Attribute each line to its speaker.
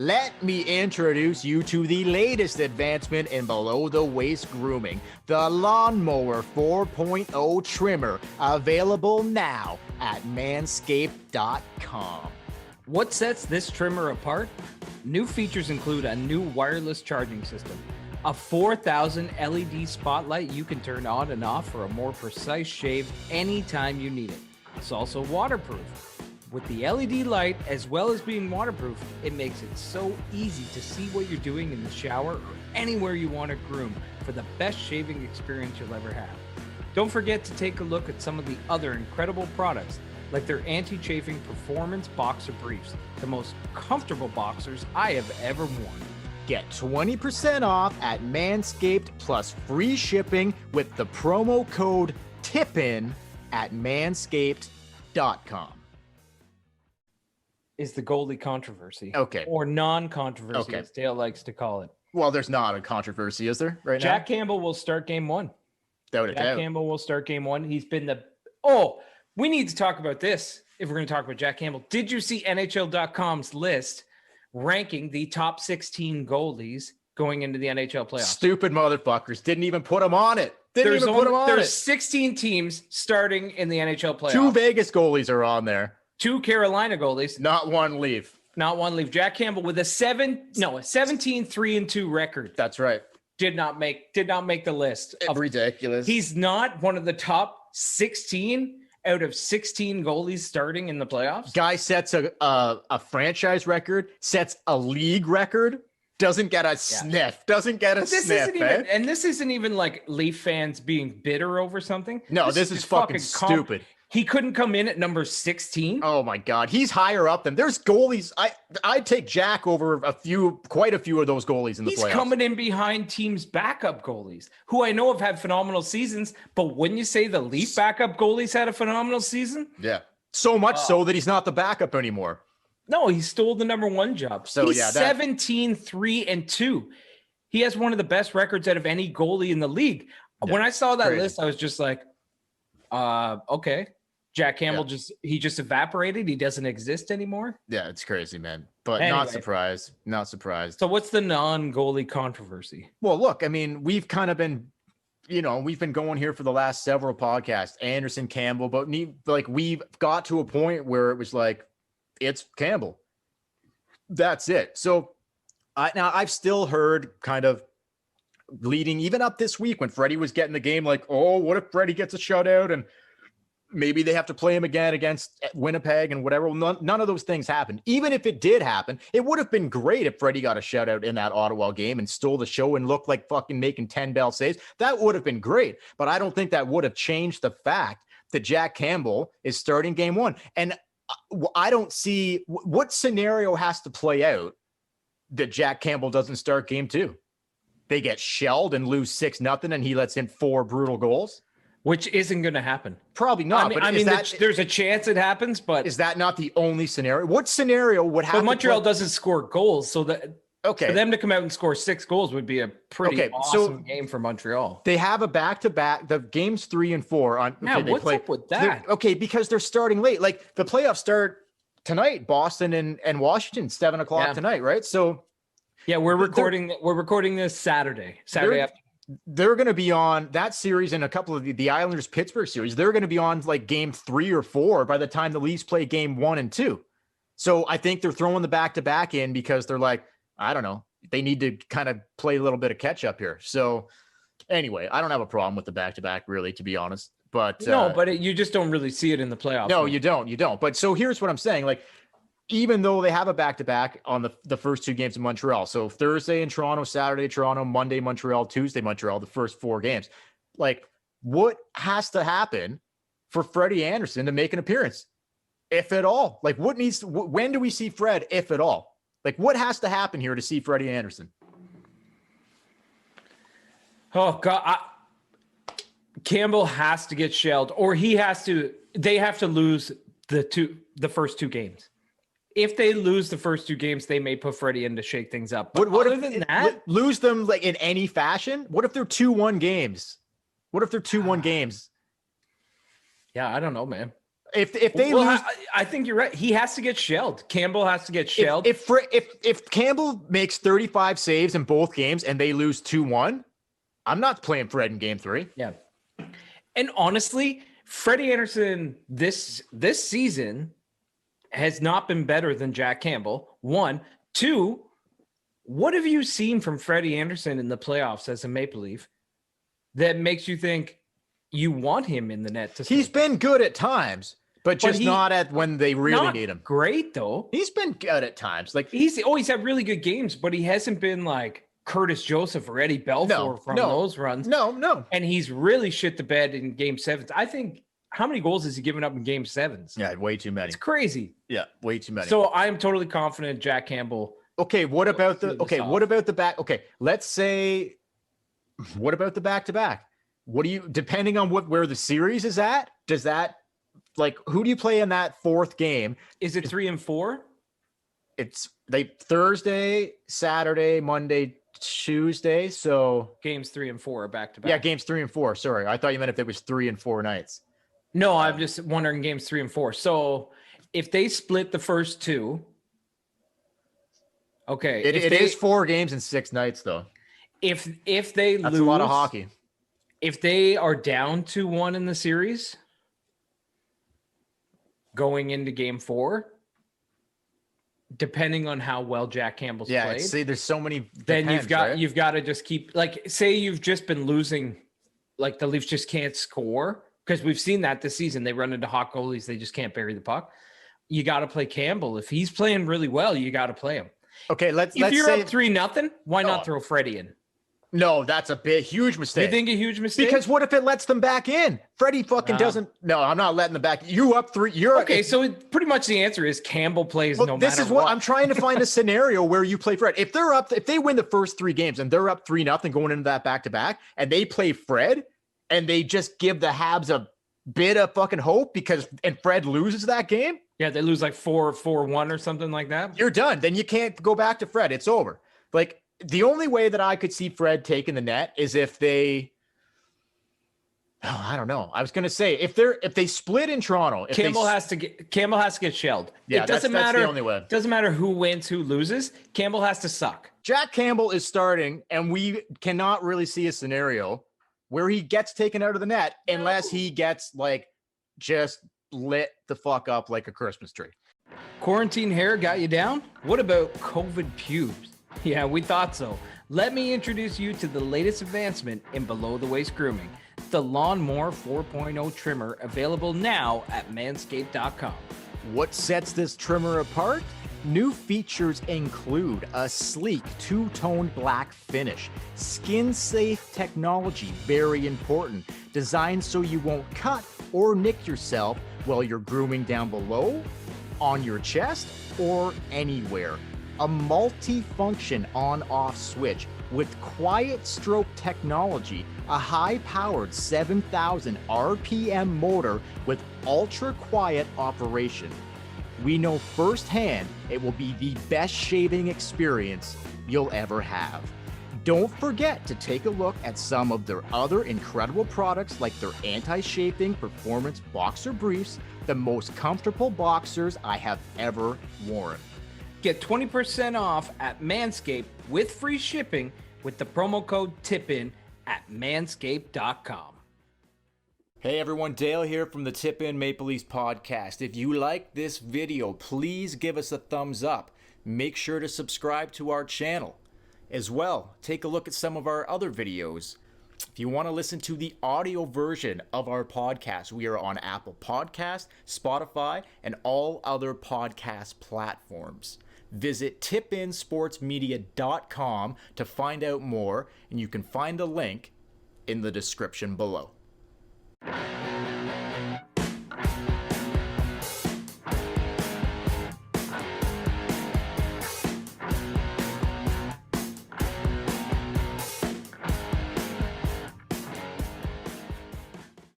Speaker 1: Let me introduce you to the latest advancement in below-the-waist grooming, the Lawnmower 4.0 trimmer, available now at manscaped.com.
Speaker 2: What sets this trimmer apart? New features include a new wireless charging system, a 4,000 LED spotlight you can turn on and off for a more precise shave anytime you need it. It's also waterproof. With the LED light, as well as being waterproof, it makes it so easy to see what you're doing in the shower or anywhere you want to groom for the best shaving experience you'll ever have. Don't forget to take a look at some of the other incredible products, like their anti-chafing performance boxer briefs, the most comfortable boxers I have ever worn.
Speaker 1: Get 20% off at Manscaped plus free shipping with the promo code TIPIN at manscaped.com.
Speaker 2: Is the goalie controversy.
Speaker 1: Okay.
Speaker 2: Or non-controversy, as Dale likes to call it.
Speaker 1: Well, there's not a controversy, is there, right now?
Speaker 2: Jack Campbell will start game one.
Speaker 1: Jack
Speaker 2: Campbell will start game one. He's been the... Oh, we need to talk about this if we're going to talk about Jack Campbell. Did you see NHL.com's list ranking the top 16 goalies going into the NHL playoffs?
Speaker 1: Stupid motherfuckers. Didn't even put them on it. There's
Speaker 2: 16 teams starting in the NHL playoffs.
Speaker 1: 2 Vegas goalies are on there.
Speaker 2: 2 Carolina goalies.
Speaker 1: Not one Leaf.
Speaker 2: Not one Leaf. Jack Campbell with a 17-3-2 record.
Speaker 1: That's right.
Speaker 2: Did not make the list.
Speaker 1: Ridiculous.
Speaker 2: He's not one of the top 16 out of 16 goalies starting in the playoffs.
Speaker 1: Guy sets a franchise record, sets a league record, doesn't get a sniff. Doesn't get a sniff.
Speaker 2: And this isn't even like Leaf fans being bitter over something.
Speaker 1: No, this is fucking stupid.
Speaker 2: He couldn't come in at number 16.
Speaker 1: Oh my God. He's higher up than there's goalies. I'd take Jack over quite a few of those goalies in the playoffs.
Speaker 2: He's coming in behind teams' backup goalies, who I know have had phenomenal seasons, but wouldn't you say the Leaf backup goalies had a phenomenal season?
Speaker 1: Yeah. So much so that he's not the backup anymore.
Speaker 2: No, he stole the number 1 job. So he's 17-3-2. He has one of the best records out of any goalie in the league. Yeah, when I saw that list, I was just like, okay. Jack Campbell just evaporated. He doesn't exist anymore. Yeah,
Speaker 1: it's crazy, man. But anyway, not surprised. Not surprised.
Speaker 2: So what's the non-goalie controversy?
Speaker 1: Well, look, I mean, we've kind of been, we've been going here for the last several podcasts, Anderson, Campbell, but we've got to a point where it was like, it's Campbell. That's it. So now I've still heard kind of leading even up this week when Freddie was getting the game, like, oh, what if Freddie gets a shutout and maybe they have to play him again against Winnipeg and whatever. Well, none of those things happened. Even if it did happen, it would have been great if Freddie got a shutout in that Ottawa game and stole the show and looked like fucking making 10 Bell saves. That would have been great. But I don't think that would have changed the fact that Jack Campbell is starting game one. And I don't see what scenario has to play out that Jack Campbell doesn't start game two. They get shelled and lose 6-0 and he lets in 4 brutal goals.
Speaker 2: Which isn't going to happen.
Speaker 1: Probably not.
Speaker 2: There's a chance it happens, but
Speaker 1: is that not the only scenario? What scenario would happen?
Speaker 2: But Montreal doesn't score goals, so that for them to come out and score 6 goals would be a pretty awesome game for Montreal.
Speaker 1: They have a back-to-back. The games 3 and 4 on.
Speaker 2: What's up with that?
Speaker 1: Because they're starting late. Like the playoffs start tonight. Boston and Washington 7:00 tonight, right? So
Speaker 2: we're recording. We're recording this Saturday afternoon.
Speaker 1: They're going to be on that series and a couple of the Islanders Pittsburgh series. They're going to be on like game 3 or 4 by the time the Leafs play game 1 and 2. So I think they're throwing the back-to-back in because they're like, I don't know, they need to kind of play a little bit of catch up here. So anyway, I don't have a problem with the back-to-back really, to be honest. But
Speaker 2: you just don't really see it in the playoffs.
Speaker 1: No, you don't. But so here's what I'm saying. Like, even though they have a back-to-back on the first 2 games in Montreal. So Thursday in Toronto, Saturday, Toronto, Monday, Montreal, Tuesday, Montreal, the first 4 games. Like, what has to happen for Freddie Anderson to make an appearance, if at all? Like, when do we see Fred, if at all? Like, what has to happen here to see Freddie Anderson?
Speaker 2: Oh, God. Campbell has to get shelled, or they have to lose the first 2 games. If they lose the first 2 games, they may put Freddie in to shake things up. But
Speaker 1: what other than that, lose them like in any fashion? What if they're 2-1 games? What if they're 2-1 games?
Speaker 2: Yeah, I don't know, man.
Speaker 1: If they lose,
Speaker 2: I think you're right. He has to get shelled. Campbell has to get shelled.
Speaker 1: If Campbell makes 35 saves in both games and they lose 2-1, I'm not playing Fred in game 3.
Speaker 2: Yeah. And honestly, Freddie Anderson this season has not been better than Jack Campbell. 1, 2, what have you seen from Freddie Anderson in the playoffs as a Maple Leaf that makes you think you want him in the net?
Speaker 1: He's been good at times, but just not at when they really need him.
Speaker 2: Great though.
Speaker 1: He's been good at times. Like
Speaker 2: he's had really good games, but he hasn't been like Curtis Joseph or Eddie Belfour from those runs.
Speaker 1: No.
Speaker 2: And he's really shit the bed in game 7s. I think, how many goals has he given up in game 7s?
Speaker 1: Yeah, way too many.
Speaker 2: It's crazy.
Speaker 1: Yeah, way too many.
Speaker 2: So I am totally confident Jack Campbell.
Speaker 1: Okay, what about the back? Okay, let's say, what about the back-to-back? What do you, depending on where the series is at, does that, like, who do you play in that 4th game?
Speaker 2: Is it 3 and 4?
Speaker 1: It's Thursday, Saturday, Monday, Tuesday. So
Speaker 2: games 3 and 4 are back to back.
Speaker 1: Yeah, games 3 and 4. Sorry, I thought you meant if it was 3 and 4 nights.
Speaker 2: No, I'm just wondering games 3 and 4. So if they split the first 2, okay,
Speaker 1: it is 4 games and 6 nights though.
Speaker 2: If they
Speaker 1: That's
Speaker 2: lose,
Speaker 1: a lot of hockey.
Speaker 2: If they are down 2-1 in the series, going into game 4. Depending on how well Jack Campbell's played.
Speaker 1: See, there's so many.
Speaker 2: Then you've got to just keep, like, say you've just been losing, like the Leafs just can't score, because we've seen that this season. They run into hot goalies, they just can't bury the puck. You got to play Campbell. If he's playing really well, you got to play him.
Speaker 1: Okay, let's
Speaker 2: up
Speaker 1: say
Speaker 2: 3-0, why not throw Freddie in?
Speaker 1: No, that's a huge mistake.
Speaker 2: You think a huge mistake?
Speaker 1: Because what if it lets them back in? Freddie fucking doesn't. No, I'm not letting them back. You up 3. You're
Speaker 2: okay. So pretty much the answer is Campbell plays no matter what.
Speaker 1: This is what I'm trying to find a scenario where you play Fred. If they win the first 3 games and they're up 3-0 going into that back-to-back, and they play Fred, and they just give the Habs a bit of fucking hope and Fred loses that game.
Speaker 2: Yeah, they lose like 4-1 or something like that.
Speaker 1: You're done. Then you can't go back to Fred. It's over. Like, the only way that I could see Fred taking the net is if they, I don't know. I was going to say if they split in Toronto,
Speaker 2: Campbell has to get shelled.
Speaker 1: Yeah,
Speaker 2: it doesn't matter.
Speaker 1: That's the only way.
Speaker 2: Doesn't matter who wins, who loses. Campbell has to suck.
Speaker 1: Jack Campbell is starting, and we cannot really see a scenario where he gets taken out of the net unless he gets like just lit the fuck up like a Christmas tree.
Speaker 2: Quarantine hair got you down? What about COVID pubes? Yeah, we thought so. Let me introduce you to the latest advancement in below-the-waist grooming, the Lawnmower 4.0 trimmer, available now at manscaped.com.
Speaker 1: What sets this trimmer apart? New features include a sleek 2-tone black finish, skin-safe technology, very important, designed so you won't cut or nick yourself while you're grooming down below, on your chest, or anywhere. A multi-function on-off switch with quiet stroke technology, a high-powered 7,000 RPM motor with ultra-quiet operation. We know firsthand it will be the best shaving experience you'll ever have. Don't forget to take a look at some of their other incredible products like their anti-chafing performance boxer briefs, the most comfortable boxers I have ever worn.
Speaker 2: Get 20% off at Manscaped with free shipping with the promo code TIPIN at manscaped.com.
Speaker 1: Hey everyone, Dale here from the Tip In Maple Leafs podcast. If you like this video, please give us a thumbs up. Make sure to subscribe to our channel. As well, take a look at some of our other videos. If you want to listen to the audio version of our podcast, we are on Apple Podcasts, Spotify, and all other podcast platforms. Visit tipinsportsmedia.com to find out more, and you can find the link in the description below.